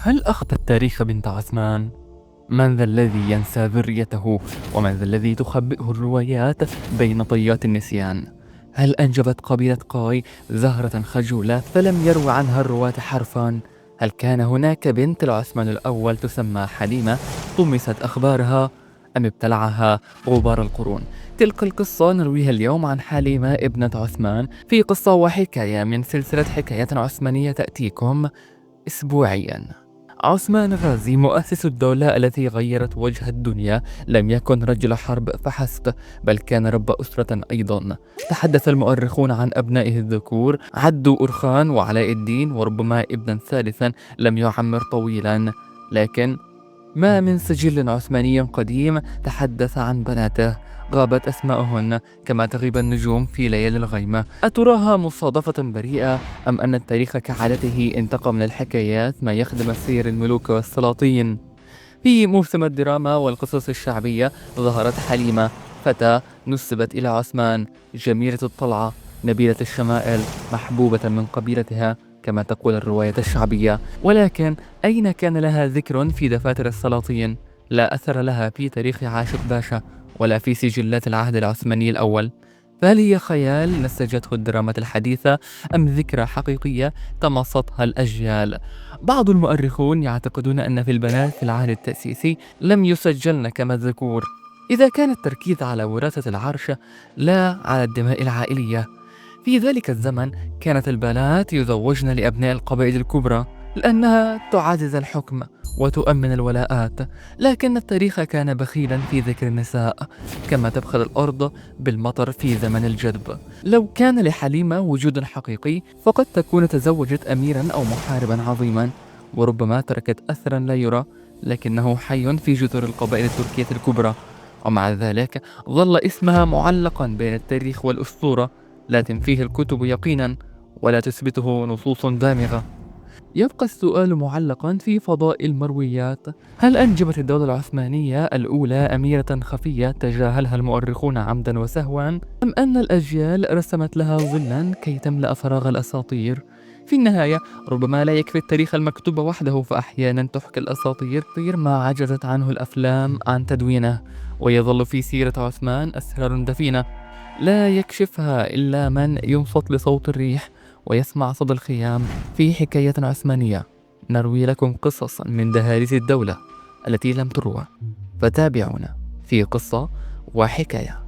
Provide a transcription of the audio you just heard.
هل أخذ التاريخ بنت عثمان؟ من ذا الذي ينسى ذريته؟ ومن ذا الذي تخبئه الروايات بين طيات النسيان؟ هل أنجبت قبيلة قاي زهرة خجولة فلم يروي عنها الرواة حرفا؟ هل كان هناك بنت العثمان الأول تسمى حليمة طمست أخبارها أم ابتلعها غبار القرون؟ تلك القصة نرويها اليوم عن حليمة ابنة عثمان في قصة وحكاية من سلسلة حكايات عثمانية تأتيكم أسبوعيا. عثمان الرازي مؤسس الدولة التي غيرت وجه الدنيا لم يكن رجل حرب فحسب، بل كان رب أسرة أيضا. تحدث المؤرخون عن أبنائه الذكور عدو أرخان وعلاء الدين وربما ابنا ثالثا لم يعمر طويلا، لكن ما من سجل عثماني قديم تحدث عن بناته غابت أسماؤهن كما تغيب النجوم في ليالي الغيمة. أتراها مصادفة بريئة أم أن التاريخ كعادته انتقى من الحكايات ما يخدم سير الملوك والسلاطين؟ في موسم الدراما والقصص الشعبية ظهرت حليمة، فتاة نسبت إلى عثمان، جميلة الطلعة، نبيلة الشمائل، محبوبة من قبيلتها كما تقول الرواية الشعبية. ولكن أين كان لها ذكر في دفاتر السلاطين؟ لا أثر لها في تاريخ عاشق باشا ولا في سجلات العهد العثماني الأول. فهل هي خيال نسجته الدراما الحديثة أم ذكرى حقيقية تمصتها الأجيال؟ بعض المؤرخون يعتقدون أن في البنات في العهد التأسيسي لم يسجلن كما الذكور، إذا كان التركيز على وراثة العرش لا على الدماء العائلية. في ذلك الزمن كانت البنات يزوجن لأبناء القبائل الكبرى لأنها تعزز الحكم وتؤمن الولاءات، لكن التاريخ كان بخيلا في ذكر النساء كما تبخل الأرض بالمطر في زمن الجدب. لو كان لحليمة وجود حقيقي فقد تكون تزوجت أميرا أو محاربا عظيما، وربما تركت أثرا لا يرى لكنه حي في جذور القبائل التركية الكبرى. ومع ذلك ظل اسمها معلقا بين التاريخ والأسطورة، لا تنفيه الكتب يقينا ولا تثبته نصوص دامغة. يبقى السؤال معلقا في فضاء المرويات: هل أنجبت الدولة العثمانية الأولى أميرة خفية تجاهلها المؤرخون عمدا وسهوا، أم أن الأجيال رسمت لها ظلا كي تملأ فراغ الأساطير؟ في النهاية ربما لا يكفي التاريخ المكتوب وحده، فأحيانا تحكي الأساطير ما عجزت عنه الأفلام عن تدوينه، ويظل في سيرة عثمان أسرار دفينة لا يكشفها إلا من ينصت لصوت الريح ويسمع صدى الخيام. في حكاية عثمانية نروي لكم قصصا من دهاليز الدولة التي لم تروى، فتابعونا في قصة وحكاية.